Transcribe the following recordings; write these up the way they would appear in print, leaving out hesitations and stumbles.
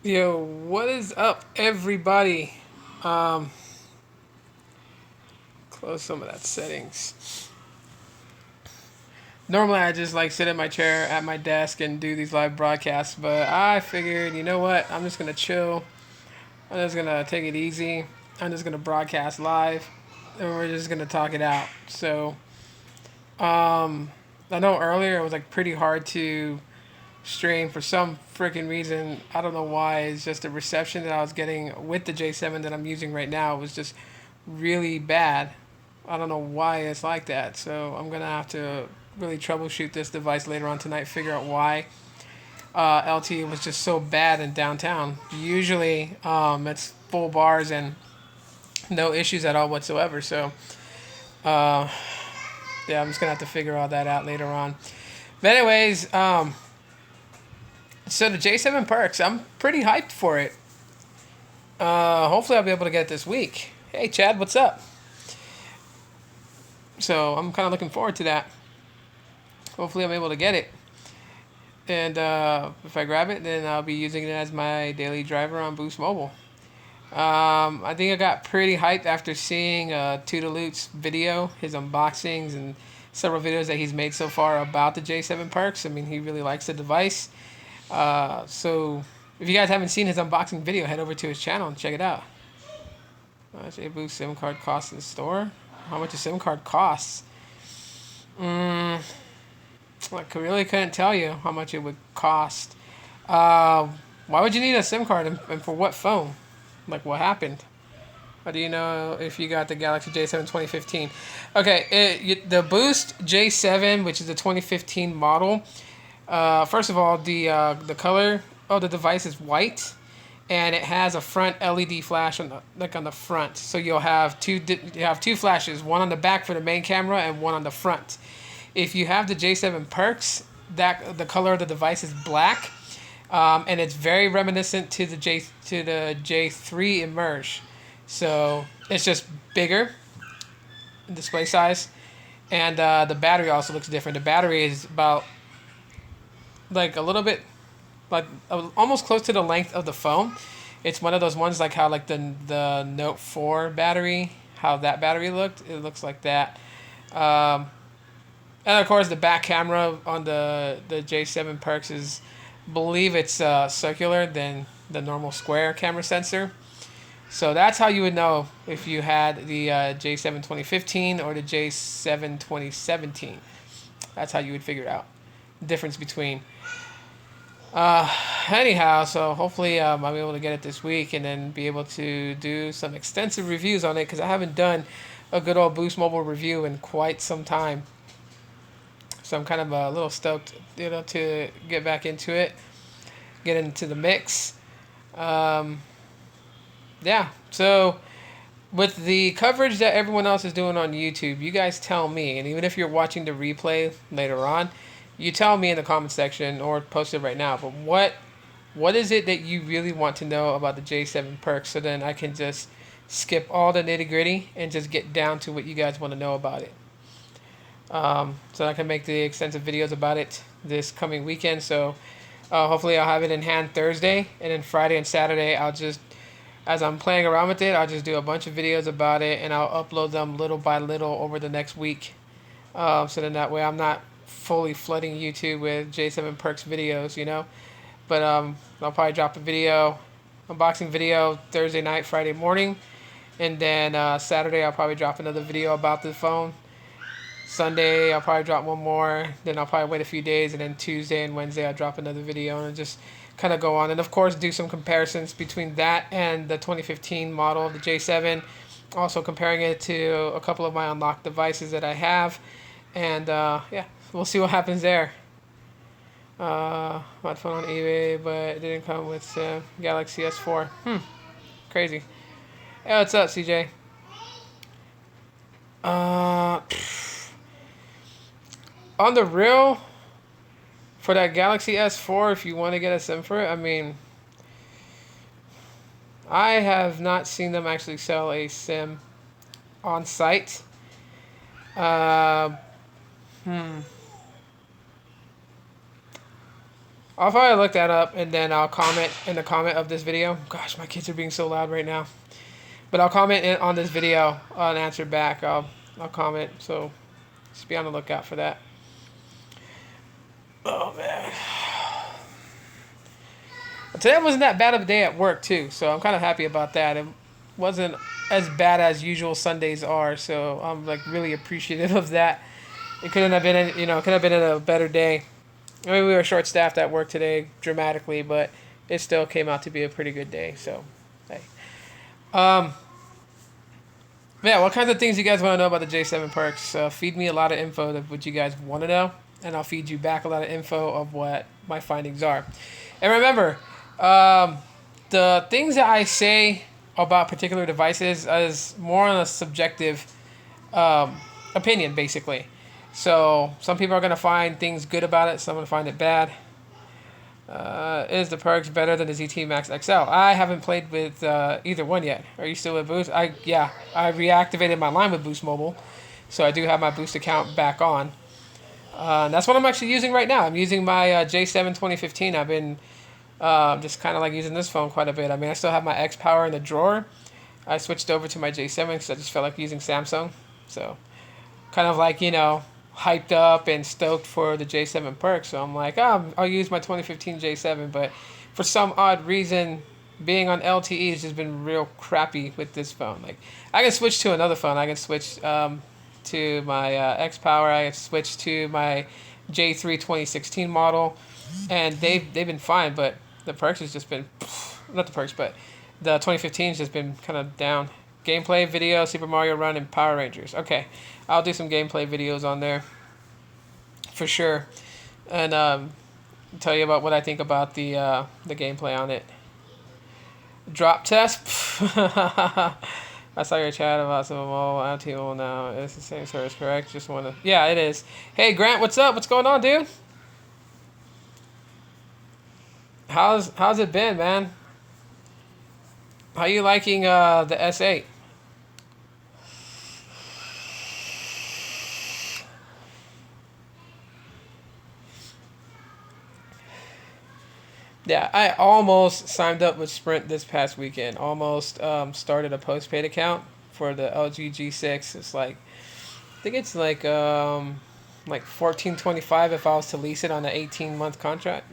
Yo, what is up, everybody? Um, Close some of that settings. Normally, I just like sit in my chair at my desk and do these live broadcasts, but I figured, you know what? I'm just gonna chill. I'm just gonna take it easy. I'm just gonna broadcast live, and we're just gonna talk it out. So, I know earlier it was like pretty hard to stream for some freaking reason. I don't know why. It's just the reception that I was getting with the J7 that I'm using right now was just really bad. I don't know why it's like that. So I'm gonna have to really troubleshoot this device later on tonight. Figure out why LTE was just so bad in downtown. Usually, it's full bars and no issues at all whatsoever. So yeah, I'm just gonna have to figure all that out later on. But anyways, so the J7 Perks, I'm pretty hyped for it. Hopefully I'll be able to get it this week. Hey Chad, what's up? So I'm kind of looking forward to that. Hopefully I'm able to get it. And if I grab it, then I'll be using it as my daily driver on Boost Mobile. I think I got pretty hyped after seeing Toodaloot's video, his unboxings, and several videos that he's made so far about the J7 Perks. I mean, he really likes the device. So if you guys haven't seen his unboxing video, head over to his channel and check it out. How much a Boost SIM card costs in the store? How much a SIM card costs? I really couldn't tell you how much it would cost. Uh, why would you need a SIM card and for what phone? Like what happened? How do you know if you got the Galaxy J7 2015? Okay, the Boost J7, which is the 2015 model. First of all, the color of the device is white, and it has a front LED flash on the front. So you'll have two flashes, one on the back for the main camera and one on the front. If you have the J7 Perks, that the color of the device is black, and it's very reminiscent to the J3 Emerge. So it's just bigger in display size, and the battery also looks different. The battery is about like a little bit like almost close to the length of the phone. It's one of those ones like how like the Note 4 battery, how that battery looked. It looks like that. And of course, the back camera on the J7 Perks is, believe it's circular than the normal square camera sensor. So that's how you would know if you had the J7 2015 or the J7 2017. That's how you would figure it out. The difference between. Anyhow, so hopefully I'll be able to get it this week and then be able to do some extensive reviews on it because I haven't done a good old Boost Mobile review in quite some time. So I'm kind of a little stoked, to get back into it, get into the mix. Yeah, so with the coverage that everyone else is doing on YouTube, you guys tell me, and even if you're watching the replay later on, you tell me in the comment section or post it right now. But what is it that you really want to know about the J7 Perks, so then I can just skip all the nitty gritty and just get down to what you guys want to know about it. So I can make the extensive videos about it this coming weekend. So hopefully I'll have it in hand Thursday, and then Friday and Saturday I'll just, as I'm playing around with it, I'll just do a bunch of videos about it and I'll upload them little by little over the next week. So then that way I'm not fully flooding YouTube with J7 Perks videos. But I'll probably drop a video, unboxing video Thursday night, Friday morning, and then Saturday I'll probably drop another video about the phone. Sunday I'll probably drop one more. Then I'll probably wait a few days, and then Tuesday and Wednesday I'll drop another video and just kind of go on. And of course do some comparisons between that and the 2015 model of the J7. Also comparing it to a couple of my unlocked devices that I have, and yeah, we'll see what happens there. Bought phone on eBay, but it didn't come with Galaxy S4. Crazy. Hey, what's up, CJ? On the real, for that Galaxy S4, if you want to get a SIM for it, I mean, I have not seen them actually sell a SIM on site. I'll probably look that up and then I'll comment in the comment of this video. Gosh, my kids are being so loud right now. But I'll comment on this video and answer back. I'll comment, so just be on the lookout for that. Oh man. Today wasn't that bad of a day at work too, so I'm kind of happy about that. It wasn't as bad as usual Sundays are, so I'm like really appreciative of that. It couldn't have been, could have been a better day. I mean, we were short staffed at work today dramatically, but it still came out to be a pretty good day. So, hey. Yeah, what kinds of things you guys want to know about the J7 Perx? Feed me a lot of info of what you guys want to know, and I'll feed you back a lot of info of what my findings are. And remember, the things that I say about particular devices is more on a subjective opinion, basically. So some people are going to find things good about it, some are going to find it bad. Is the Perx better than the ZT Max XL? I haven't played with either one yet. Are you still with Boost? I reactivated my line with Boost Mobile, so I do have my Boost account back on. That's what I'm actually using right now. I'm using my J7 2015. I've been just kind of like using this phone quite a bit. I mean, I still have my X Power in the drawer. I switched over to my J7 because I just felt like using Samsung. So kind of like, hyped up and stoked for the J7 Perx. So I'm like, I'll use my 2015 J7. But for some odd reason, being on LTE has just been real crappy with this phone. Like, I can switch to another phone. I can switch to my X Power. I can switch to my J3 2016 model, and they've been fine. But the Perx has just been, not the Perx, but the 2015 has just been kind of down. Gameplay video, Super Mario Run, and Power Rangers. Okay, I'll do some gameplay videos on there for sure, and tell you about what I think about the gameplay on it. Drop test. I saw your chat about some mobile LTE now. It's the same service, correct? Just wanna. Yeah, it is. Hey Grant, what's up? What's going on, dude? How's it been, man? How you liking the S8? Yeah, I almost signed up with Sprint this past weekend. Almost started a postpaid account for the LG G6. It's like, I think it's like $14.25 if I was to lease it on an 18-month contract.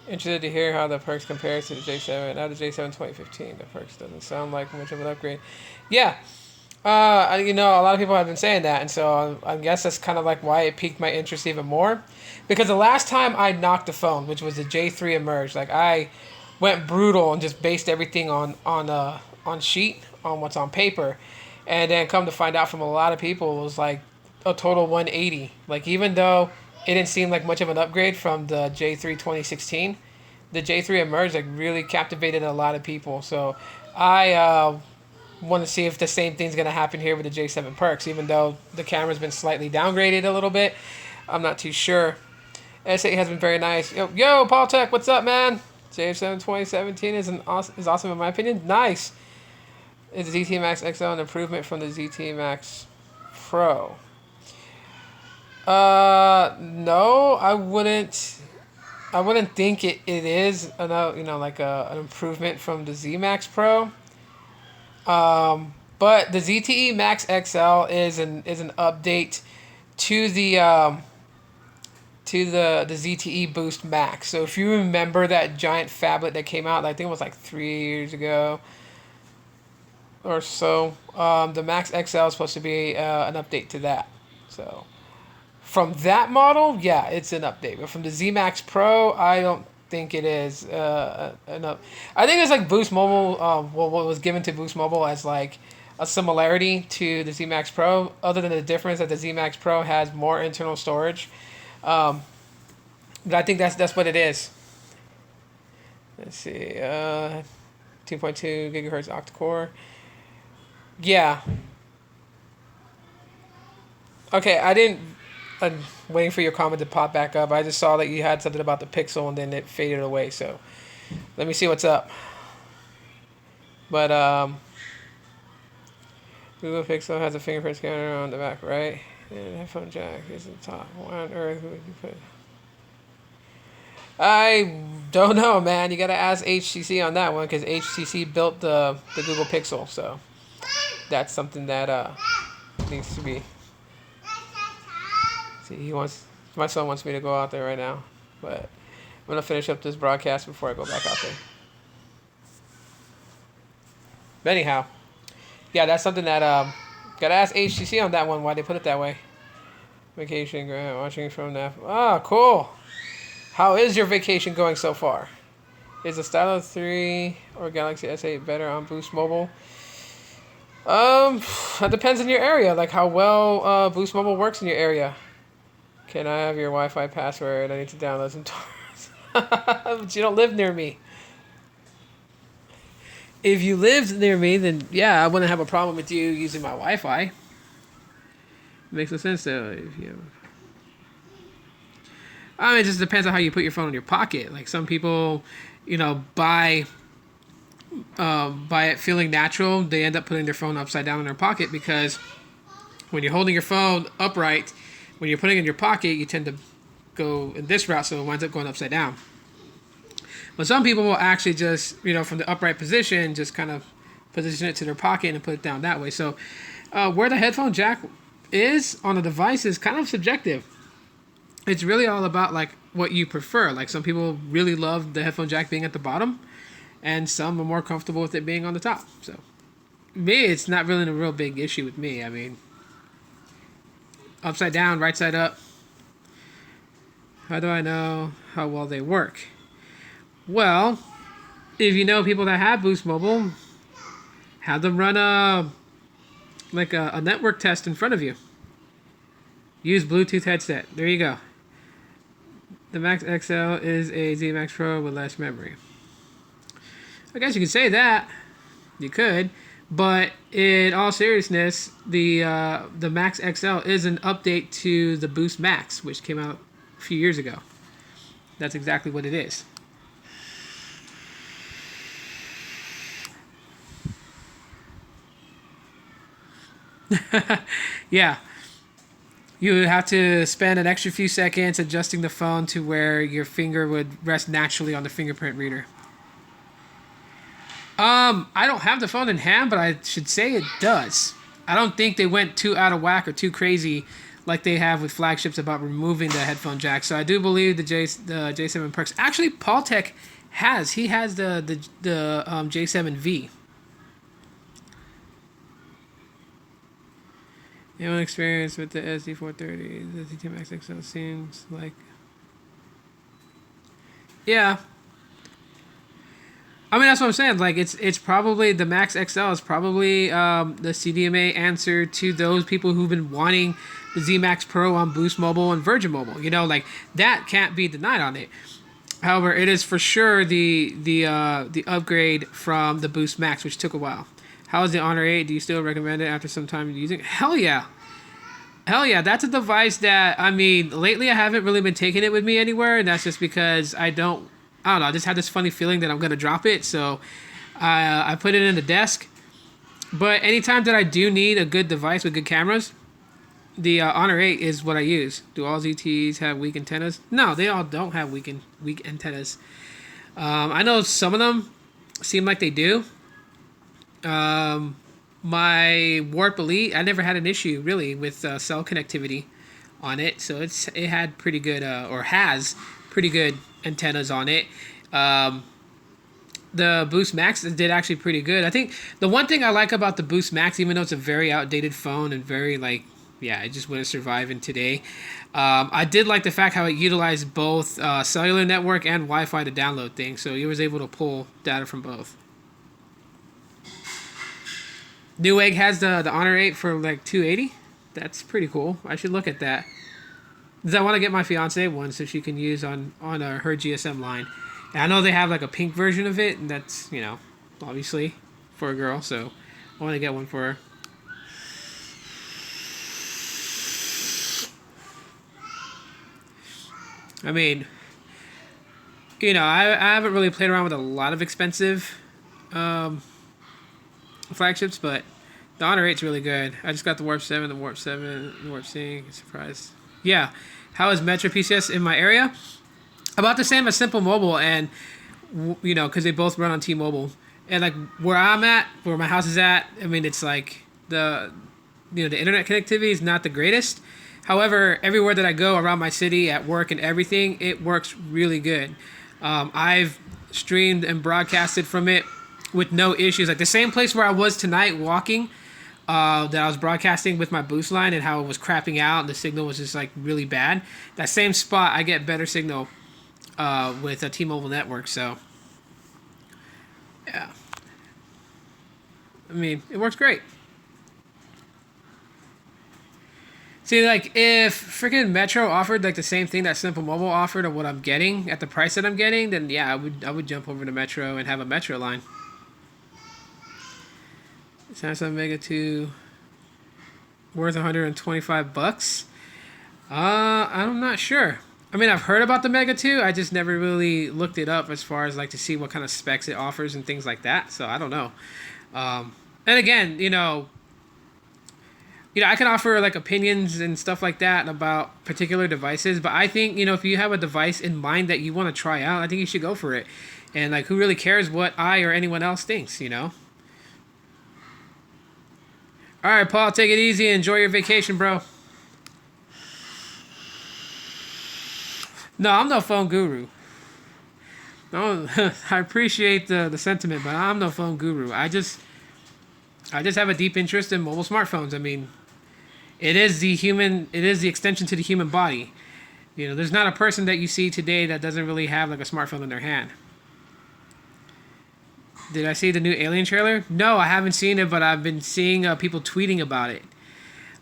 Interested to hear how the Perx compares to the J7. Now the J7 2015, the Perx doesn't sound like much of an upgrade. Yeah, a lot of people have been saying that, and so I guess that's kind of like why it piqued my interest even more. Because the last time I knocked the phone, which was the J3 Emerge, like I went brutal and just based everything on sheet, on what's on paper, and then come to find out from a lot of people, it was like a total 180. Like even though it didn't seem like much of an upgrade from the J3 2016, the J3 Emerge like really captivated a lot of people. So I want to see if the same thing's going to happen here with the J7 Perx, even though the camera's been slightly downgraded a little bit. I'm not too sure. S8 has been very nice. Yo, Paul Tech, what's up, man? J7 2017 is awesome in my opinion. Nice. Is the ZT Max XL an improvement from the ZT Max Pro? No, I wouldn't think it is an improvement from the Z Max Pro. But the ZTE Max XL is an update to the ZTE Boost Max. So if you remember that giant phablet that came out, I think it was like 3 years ago or so, the Max XL is supposed to be an update to that. So from that model, yeah, it's an update. But from the Z Max Pro, I don't think it is enough. I think it's like Boost Mobile, what was given to Boost Mobile as like a similarity to the Z Max Pro, other than the difference that the Z Max Pro has more internal storage. But I think that's what it is. Let's see, 2.2 gigahertz octa-core. Yeah. Okay, I'm waiting for your comment to pop back up. I just saw that you had something about the Pixel and then it faded away. So let me see what's up. But Google Pixel has a fingerprint scanner on the back, right? And headphone jack is the top. Why on earth would you put? I don't know, man. You gotta ask HTC on that one because HTC built the Google Pixel, so that's something that needs to be. See, my son wants me to go out there right now, but I'm gonna finish up this broadcast before I go back out there. But anyhow, yeah, that's something that gotta ask HTC on that one why they put it that way. Vacation, watching from that. Ah, cool. How is your vacation going so far? Is the Stylo 3 or Galaxy S8 better on Boost Mobile? That depends on your area, like how well Boost Mobile works in your area. Can I have your Wi-Fi password? I need to download some torrents. But you don't live near me. If you lived near me, then yeah, I wouldn't have a problem with you using my Wi-Fi. Makes no sense though. If you, I mean, it just depends on how you put your phone in your pocket. Like some people, by it feeling natural, they end up putting their phone upside down in their pocket because when you're holding your phone upright, when you're putting it in your pocket, you tend to go in this route, so it winds up going upside down. But some people will actually just, from the upright position, just kind of position it to their pocket and put it down that way. So where the headphone jack is on a device is kind of subjective. It's really all about like what you prefer. Like some people really love the headphone jack being at the bottom, and some are more comfortable with it being on the top. So me, it's not really a real big issue with me. I mean, upside down, right side up. How do I know how well they work? Well, if you know people that have Boost Mobile, have them run a network test in front of you. Use Bluetooth headset. There you go. The Max XL is a Z Max Pro with less memory. I guess you could say that. You could. But in all seriousness, the Max XL is an update to the Boost Max, which came out a few years ago. That's exactly what it is. Yeah. You would have to spend an extra few seconds adjusting the phone to where your finger would rest naturally on the fingerprint reader. I don't have the phone in hand, but I should say it does. I don't think they went too out of whack or too crazy like they have with flagships about removing the headphone jack. So I do believe the J7 Perx. Actually, Paul Tech has. He has the J7V. You have experience with the SD430. The TT Max XL seems like... Yeah. I mean, that's what I'm saying. Like, it's probably... The Max XL is probably the CDMA answer to those people who've been wanting the Z Max Pro on Boost Mobile and Virginmobile. Like, that can't be denied on it. However, it is for sure the upgrade from the Boost Max, which took a while. How is the Honor 8? Do you still recommend it after some time using it? Hell yeah. Hell yeah. That's a device that, I mean, lately I haven't really been taking it with me anywhere. And that's just because I don't know. I just had this funny feeling that I'm going to drop it. So I put it in the desk. But anytime that I do need a good device with good cameras, the Honor 8 is what I use. Do all ZTs have weak antennas? No, they all don't have weak antennas. I know some of them seem like they do. My Warp Elite, I never had an issue really with cell connectivity on it, so it had pretty good or has pretty good antennas on it. The Boost Max did actually pretty good. I think the one thing I like about the Boost Max, even though it's a very outdated phone and very it just wouldn't survive in today. I did like the fact how it utilized both cellular network and Wi-Fi to download things, so you was able to pull data from both. Newegg has the Honor 8 for like $280. That's pretty cool. I should look at that. Because I want to get my fiance one so she can use on her GSM line. And I know they have like a pink version of it, and that's, obviously for a girl, so I want to get one for her. I mean, I haven't really played around with a lot of expensive flagships, but the Honor 8's really good. I just got the Warp 7, the Warp Sync. Surprised. Yeah. How is Metro PCS in my area? About the same as Simple Mobile, and you know, because they both run on T-Mobile. And like where I'm at, where my house is at, I mean, it's like the internet connectivity is not the greatest. However, everywhere that I go around my city, at work and everything, it works really good. I've streamed and broadcasted from it with no issues. Like the same place where I was tonight walking, that I was broadcasting with my boost line and how it was crapping out and the signal was just like really bad. That same spot, I get better signal with a T-Mobile network. So, yeah. I mean, it works great. See, like, if freaking Metro offered like the same thing that Simple Mobile offered of what I'm getting at the price that I'm getting, then yeah, I would jump over to Metro and have a Metro line. Samsung Mega 2 worth $125. I'm not sure. I mean, I've heard about the Mega 2. I just never really looked it up as far as like to see what kind of specs it offers and things like that. So I don't know. And again, I can offer like opinions and stuff like that about particular devices, but I think, if you have a device in mind that you want to try out, I think you should go for it. And like, who really cares what I or anyone else thinks, All right, Paul, take it easy. Enjoy your vacation, bro. No, I'm no phone guru. No, I appreciate the sentiment, but I'm no phone guru. I just have a deep interest in mobile smartphones. I mean, it is the extension to the human body. There's not a person that you see today that doesn't really have like a smartphone in their hand. Did I see the new Alien trailer? No, I haven't seen it, but I've been seeing people tweeting about it.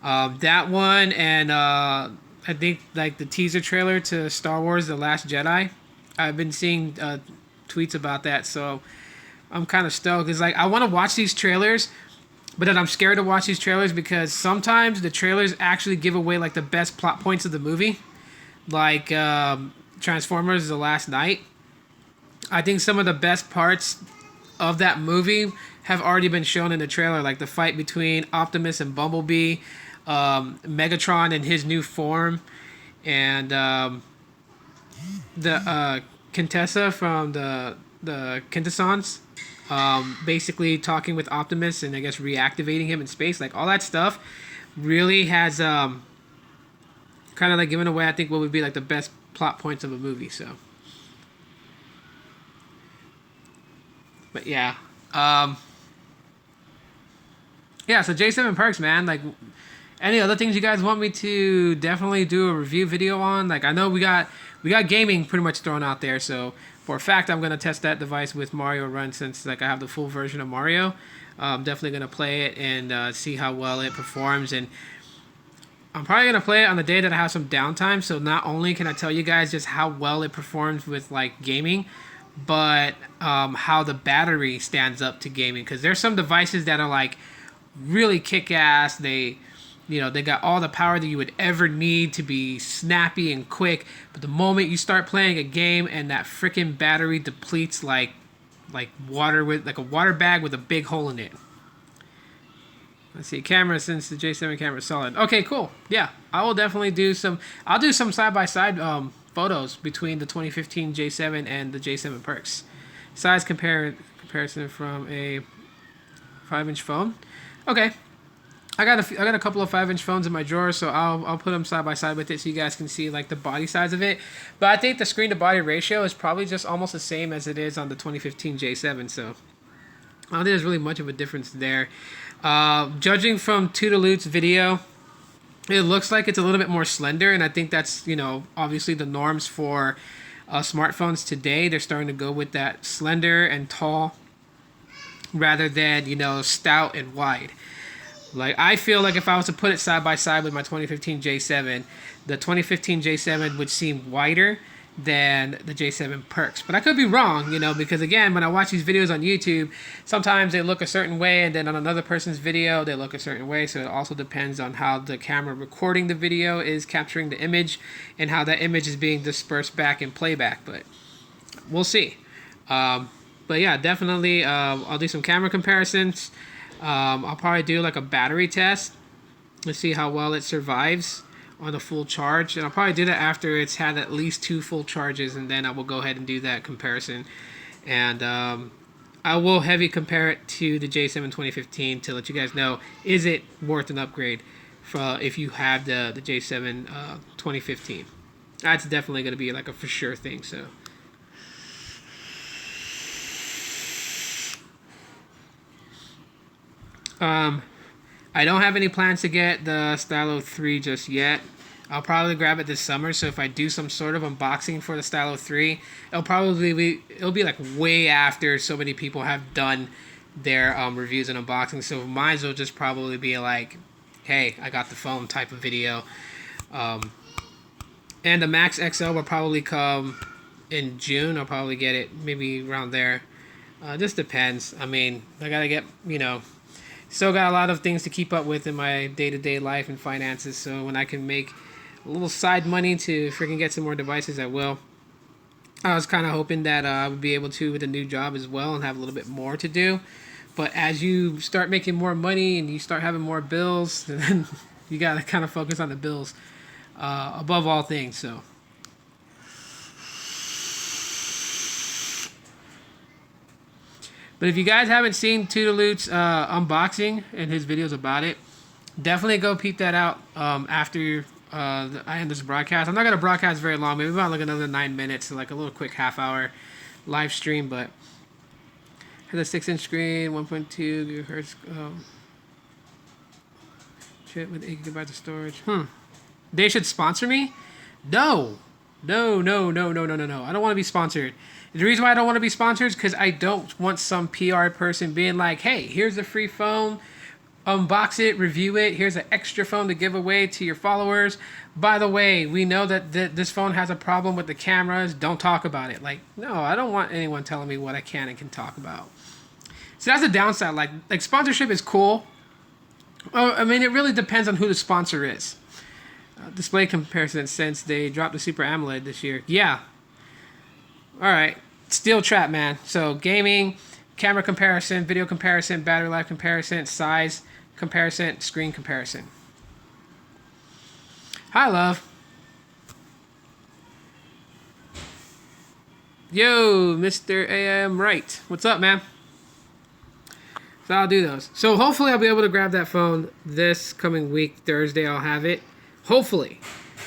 That one, and I think like the teaser trailer to Star Wars: The Last Jedi. I've been seeing tweets about that, so I'm kind of stoked. It's like I want to watch these trailers, but then I'm scared to watch these trailers because sometimes the trailers actually give away like the best plot points of the movie, like Transformers: The Last Night. I think some of the best parts of that movie have already been shown in the trailer, like the fight between Optimus and Bumblebee, Megatron in his new form, and the Contessa from the Quintessons, basically talking with Optimus and I guess reactivating him in space. Like all that stuff really has kind of like given away, I think, what would be like the best plot points of a movie. So, but yeah, so J7 Perks, man. Like, any other things you guys want me to definitely do a review video on? Like, I know we got gaming pretty much thrown out there, so for a fact I'm gonna test that device with Mario Run since like I have the full version of Mario. I'm definitely gonna play it and see how well it performs, and I'm probably gonna play it on the day that I have some downtime. So not only can I tell you guys just how well it performs with like gaming, but how the battery stands up to gaming, because there's some devices that are like really kick-ass. They got all the power that you would ever need to be snappy and quick, but the moment you start playing a game and that freaking battery depletes like water, with like a water bag with a big hole in it. Let's see, camera, since the J7 camera is solid. Okay, cool. Yeah, I will definitely do some side-by-side photos between the 2015 J7 and the J7 Perx. Size comparison from a 5-inch phone. Okay. I got a couple of 5-inch phones in my drawer, so I'll put them side by side with it so you guys can see like the body size of it. But I think the screen to body ratio is probably just almost the same as it is on the 2015 J7. So I don't think there's really much of a difference there. Judging from Toodaloo's video, it looks like it's a little bit more slender, and I think that's obviously the norms for smartphones today. They're starting to go with that slender and tall rather than stout and wide. Like, I feel like if I was to put it side by side with my 2015 J7, the 2015 J7 would seem wider than the J7 Perx. But I could be wrong, because again, when I watch these videos on YouTube, sometimes they look a certain way, and then on another person's video, they look a certain way. So it also depends on how the camera recording the video is capturing the image and how that image is being dispersed back in playback. But we'll see. But yeah, definitely, I'll do some camera comparisons. I'll probably do like a battery test. Let's see how well it survives on a full charge, and I'll probably do that after it's had at least 2 full charges, and then I will go ahead and do that comparison. And I will heavy compare it to the J7 2015 to let you guys know, is it worth an upgrade for if you have the J7 2015. That's definitely going to be like a for sure thing. So I don't have any plans to get the Stylo 3 just yet. I'll probably grab it this summer, so if I do some sort of unboxing for the Stylo 3, it'll be like way after so many people have done their reviews and unboxing. So mine will just probably be like, hey, I got the phone type of video. And the Max XL will probably come in June. I'll probably get it maybe around there. Just depends. I mean, I gotta get, still got a lot of things to keep up with in my day-to-day life and finances. So when I can make a little side money to freaking get some more devices, I will. I was kind of hoping that I would be able to with a new job as well and have a little bit more to do. But as you start making more money and you start having more bills, then you got to kind of focus on the bills above all things. So but if you guys haven't seen Toodaloot's unboxing and his videos about it, definitely go peep that out after I end this broadcast. I'm not going to broadcast very long, maybe about like another 9 minutes, so like a little quick half-hour live stream, but has a 6-inch screen, 1.2 gigahertz chip with 8 gigabytes of storage. They should sponsor me? No. No. I don't want to be sponsored. The reason why I don't want to be sponsored is because I don't want some PR person being like, hey, here's a free phone, unbox it, review it, here's an extra phone to give away to your followers. By the way, we know that this phone has a problem with the cameras, don't talk about it. Like, no, I don't want anyone telling me what I can and can talk about. So that's the downside. Like sponsorship is cool. I mean, it really depends on who the sponsor is. Display comparison, since they dropped the Super AMOLED this year. Yeah. Alright. Steel trap, man. So gaming, camera comparison, video comparison, battery life comparison, size comparison, screen comparison. Hi, love. Yo, Mr. AM Right. What's up, man? So I'll do those. So hopefully I'll be able to grab that phone this coming week. Thursday I'll have it. Hopefully.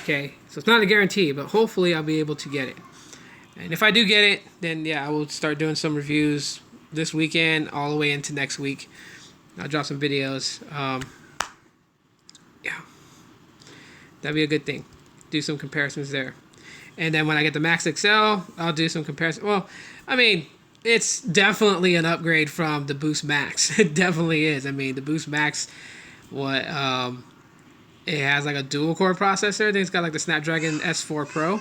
Okay. So it's not a guarantee, but hopefully I'll be able to get it. And if I do get it, then yeah, I will start doing some reviews this weekend all the way into next week. I'll drop some videos. Yeah. That'd be a good thing. Do some comparisons there. And then when I get the Max XL, I'll do some comparison. Well, I mean, it's definitely an upgrade from the Boost Max. It definitely is. I mean, the Boost Max, it has like a dual core processor. I think it's got like the Snapdragon S4 Pro.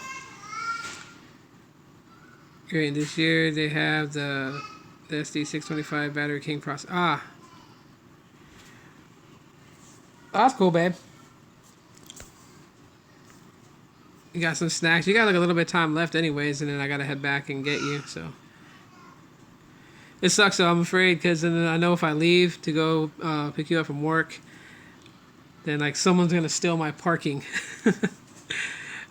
Great. This year they have the SD625 Battery King processor. That's cool, babe. You got some snacks. You got like a little bit of time left anyways, and then I gotta head back and get you, so. It sucks though, I'm afraid, because then I know if I leave to go pick you up from work, then like someone's gonna steal my parking.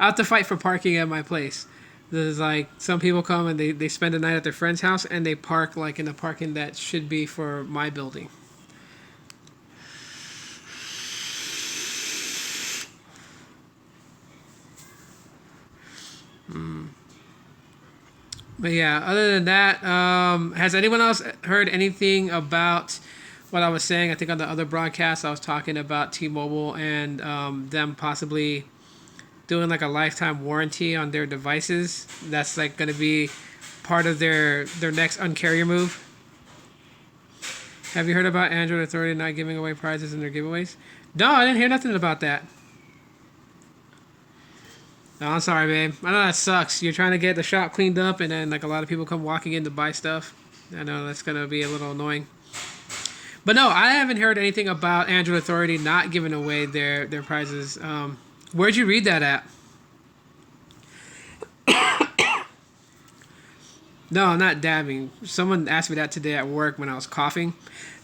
I have to fight for parking at my place. There's like some people come and they spend the night at their friend's house and they park like in the parking that should be for my building. But yeah, other than that, has anyone else heard anything about what I was saying? I think on the other broadcast I was talking about T-Mobile and them possibly doing like a lifetime warranty on their devices. That's like going to be part of their next Un-carrier move. Have you heard about Android Authority not giving away prizes in their giveaways? No, I didn't hear nothing about that. No, I'm sorry, babe. I know that sucks. You're trying to get the shop cleaned up, and then like a lot of people come walking in to buy stuff. I know that's gonna be a little annoying. But no, I haven't heard anything about Android Authority not giving away their prizes. Where'd you read that at? No, I'm not dabbing. Someone asked me that today at work when I was coughing.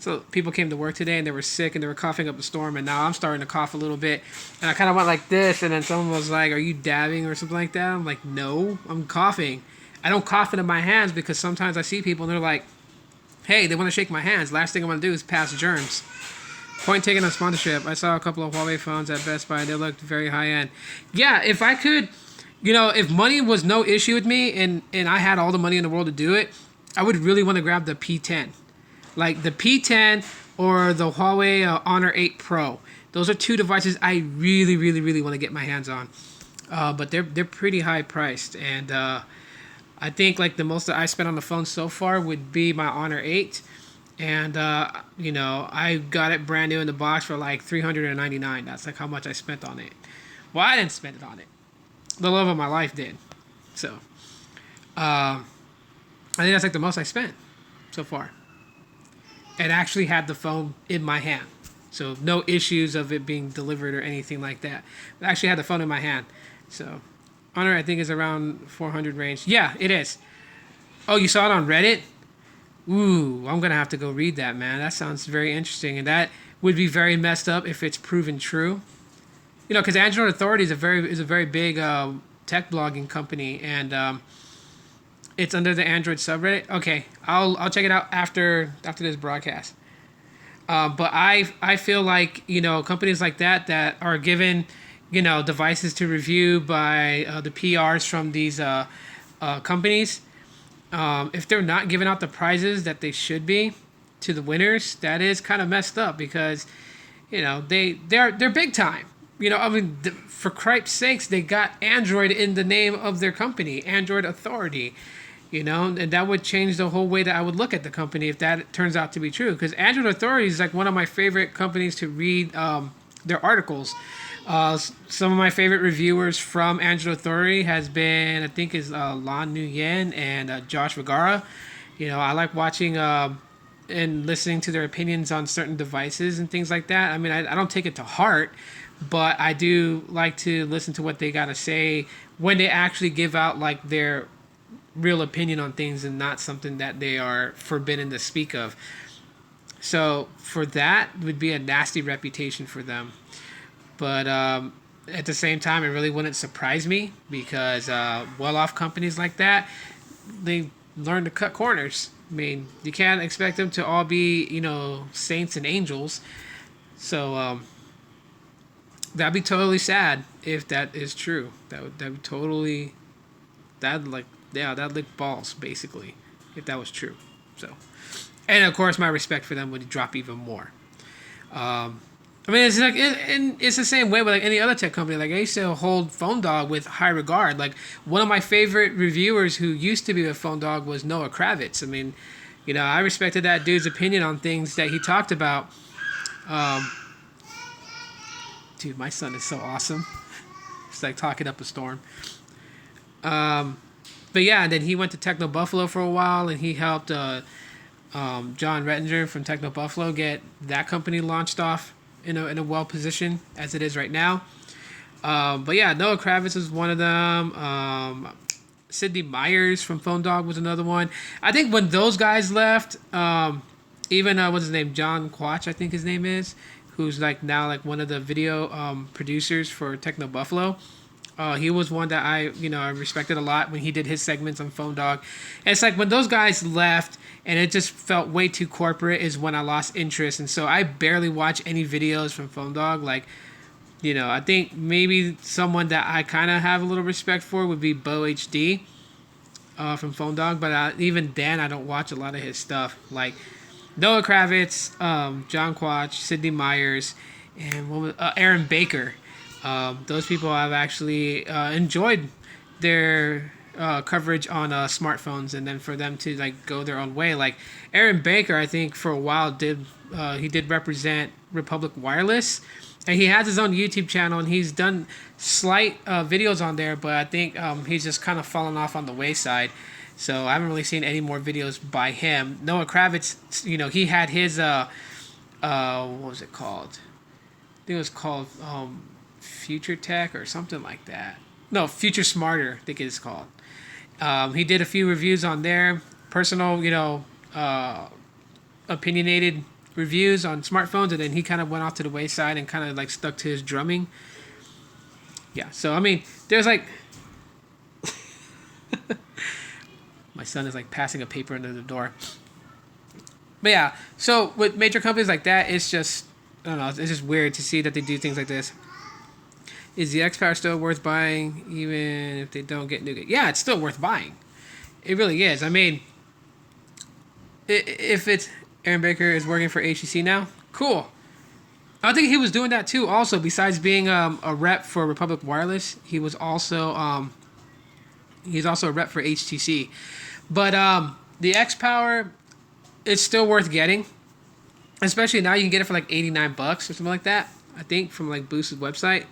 So people came to work today and they were sick and they were coughing up a storm, and now I'm starting to cough a little bit. And I kind of went like this, and then someone was like, "Are you dabbing or something like that?" I'm like, "No, I'm coughing." I don't cough into my hands because sometimes I see people and they're like, "Hey, they want to shake my hands. Last thing I want to do is pass germs." Point taken on sponsorship. I saw a couple of Huawei phones at Best Buy. They looked very high end. Yeah, if I could, if money was no issue with me and I had all the money in the world to do it, I would really want to grab the P10. Like the P10 or the Huawei Honor 8 Pro. Those are two devices I really, really, really want to get my hands on. But they're pretty high priced, and I think like the most that I spent on the phone so far would be my Honor 8. And I got it brand new in the box for like $399. That's like how much I spent on it. Well, I didn't spend it on it. The love of my life did. So, I think that's like the most I spent so far. And actually had the phone in my hand. So no issues of it being delivered or anything like that. I actually had the phone in my hand. So, Honor I think is around 400 range. Yeah, it is. Oh, you saw it on Reddit? Ooh, I'm gonna have to go read that, man. That sounds very interesting, and that would be very messed up if it's proven true. Because Android Authority is a very big tech blogging company, and it's under the Android subreddit. Okay, I'll check it out after this broadcast. But I feel like companies like that are given devices to review by the PRs from these companies. If they're not giving out the prizes that they should be to the winners, that is kind of messed up because, they're big time. For Christ's sakes, they got Android in the name of their company, Android Authority. And that would change the whole way that I would look at the company if that turns out to be true. Because Android Authority is like one of my favorite companies to read their articles. Some of my favorite reviewers from Android Authority has been, I think, is Lan Nguyen and Josh Vergara. I like watching and listening to their opinions on certain devices and things like that. I mean, I don't take it to heart, but I do like to listen to what they got to say when they actually give out like their real opinion on things and not something that they are forbidden to speak of. So for that would be a nasty reputation for them. But at the same time, it really wouldn't surprise me because well-off companies like that, they learn to cut corners. I mean, you can't expect them to all be, saints and angels. So that'd be totally sad if that is true. That'd be totally, that'd lick balls basically if that was true. So, and of course, my respect for them would drop even more. I mean, it's like it's the same way with like any other tech company. Like I used to hold Phone Dog with high regard. Like one of my favorite reviewers who used to be with Phone Dog was Noah Kravitz. I mean, I respected that dude's opinion on things that he talked about. Dude, my son is so awesome. It's like talking up a storm. But yeah, and then he went to Techno Buffalo for a while, and he helped John Rettinger from Techno Buffalo get that company launched off in a well position as it is right now. But yeah, Noah Kravitz is one of them. Sidney Myers from Phone Dog was another one. I think when those guys left, even what's his name, John Quach, I think his name is, who's like now like one of the video producers for Techno Buffalo. He was one that I respected a lot when he did his segments on Phone Dog. And it's like when those guys left and it just felt way too corporate is when I lost interest. And so I barely watch any videos from Phone Dog. Like, I think maybe someone that I kind of have a little respect for would be Bo HD from Phone Dog. But even then, I don't watch a lot of his stuff. Like Noah Kravitz, John Quach, Sidney Myers, and Aaron Baker. Those people I've actually enjoyed their coverage on smartphones, and then for them to like go their own way. Like Aaron Baker, I think for a while did represent Republic Wireless, and he has his own YouTube channel, and he's done slight videos on there, but I think he's just kind of fallen off on the wayside. So I haven't really seen any more videos by him. Noah Kravitz, he had his what was it called? I think it was called Future Tech or something like that. No, Future Smarter, I think it is called. He did a few reviews on there, personal, opinionated reviews on smartphones, and then he kind of went off to the wayside and kind of like stuck to his drumming. Yeah, so I mean, there's like my son is like passing a paper under the door. But yeah, so with major companies like that, it's just I don't know, it's just weird to see that they do things like this. Is the X Power still worth buying, even if they don't get new? Yeah, it's still worth buying. It really is. I mean, if it's Aaron Baker is working for HTC now, cool. I think he was doing that too. Also, besides being a rep for Republic Wireless, he's also a rep for HTC. But the X Power, it's still worth getting, especially now you can get it for like $89 or something like that. I think from like Boost's website.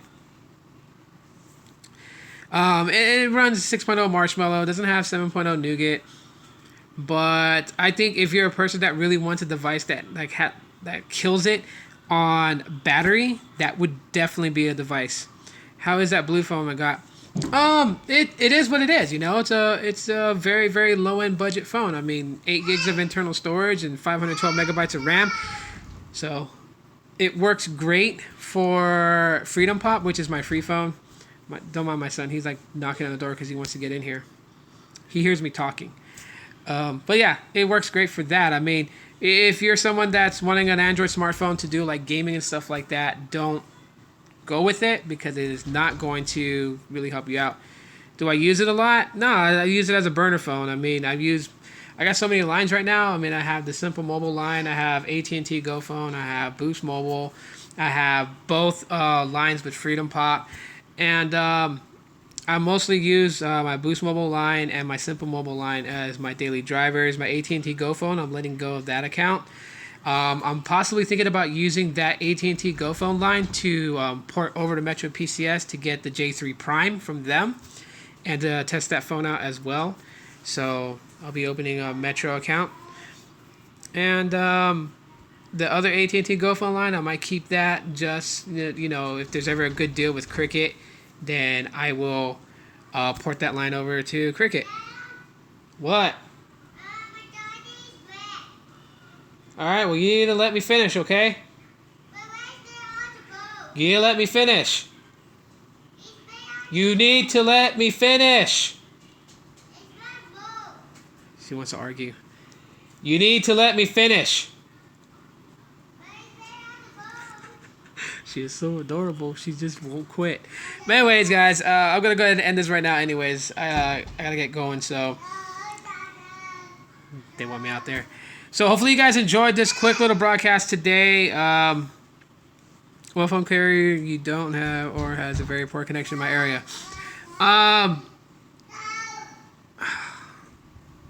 It runs 6.0 Marshmallow. It doesn't have 7.0 Nougat. But I think if you're a person that really wants a device that that kills it on battery, that would definitely be a device. How is that blue phone I got? It is what it is. It's a very, very low end budget phone. I mean, 8 gigs of internal storage and 512 megabytes of RAM. So it works great for Freedom Pop, which is my free phone. Don't mind my son. He's like knocking on the door because he wants to get in here. He hears me talking. But yeah, it works great for that. I mean, if you're someone that's wanting an Android smartphone to do like gaming and stuff like that, don't go with it because it is not going to really help you out. Do I use it a lot? No, I use it as a burner phone. I mean, I got so many lines right now. I mean, I have the Simple Mobile line. I have AT&T Go Phone. I have Boost Mobile. I have both lines with Freedom Pop. And I mostly use my Boost Mobile line and my Simple Mobile line as my daily drivers. My AT&T Go Phone, I'm letting go of that account. I'm possibly thinking about using that AT&T Go Phone line to port over to Metro PCS to get the J3 Prime from them and test that phone out as well. So I'll be opening a Metro account. And the other AT&T Go Phone line, I might keep that just, if there's ever a good deal with Cricket, then I will port that line over to Cricket. What? All right, well, you need to let me finish, okay? You need to let me finish. You need to let me finish. She wants to argue. You need to let me finish. She is so adorable. She just won't quit. But anyways, guys, I'm going to go ahead and end this right now anyways. I got to get going, so they want me out there. So hopefully you guys enjoyed this quick little broadcast today. What phone carrier you don't have or has a very poor connection in my area? I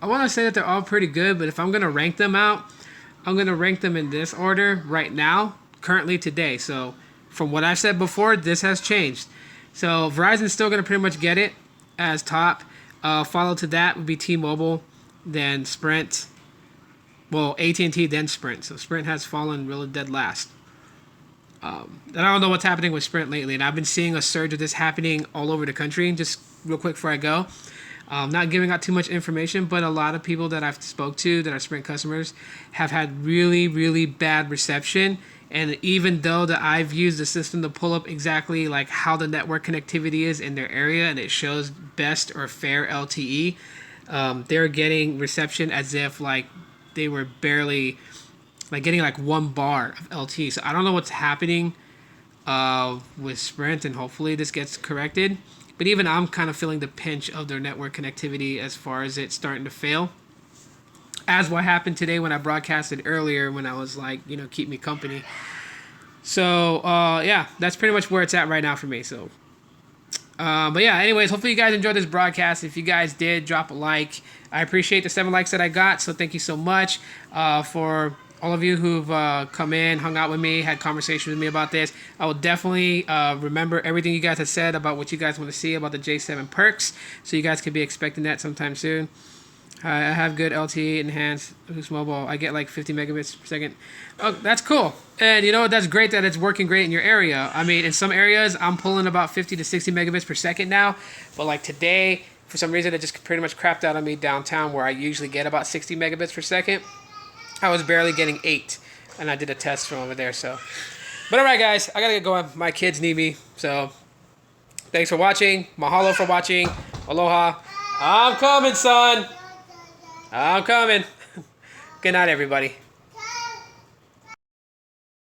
want to say that they're all pretty good, but if I'm going to rank them out, I'm going to rank them in this order right now, currently today. So from what I've said before, this has changed. So Verizon's still going to pretty much get it as top. Follow to that would be T-Mobile, then Sprint. Well, AT&T, then Sprint. So Sprint has fallen really dead last. And I don't know what's happening with Sprint lately, and I've been seeing a surge of this happening all over the country. Just real quick before I go, not giving out too much information, but a lot of people that I've spoke to that are Sprint customers have had really, really bad reception. And even though that I've used the system to pull up exactly like how the network connectivity is in their area, and it shows best or fair LTE, they're getting reception as if like they were barely like getting like 1 bar of LTE. So I don't know what's happening with Sprint, and hopefully this gets corrected. But even I'm kind of feeling the pinch of their network connectivity as far as it starting to fail. As what happened today when I broadcasted earlier when I was like, keep me company. So, yeah, that's pretty much where it's at right now for me. So, but yeah, anyways, hopefully you guys enjoyed this broadcast. If you guys did, drop a like. I appreciate the 7 likes that I got. So thank you so much for all of you who've come in, hung out with me, had conversations with me about this. I will definitely remember everything you guys have said about what you guys want to see about the J7 Perx. So you guys could be expecting that sometime soon. I have good LTE enhanced Boost Mobile. I get like 50 megabits per second. Oh, that's cool. And that's great that it's working great in your area. I mean, in some areas, I'm pulling about 50 to 60 megabits per second now. But like today, for some reason, it just pretty much crapped out on me downtown where I usually get about 60 megabits per second. I was barely getting 8, and I did a test from over there. So, but all right, guys, I gotta get going. My kids need me. So, thanks for watching. Mahalo for watching. Aloha. I'm coming, son. I'm coming. Good night, everybody.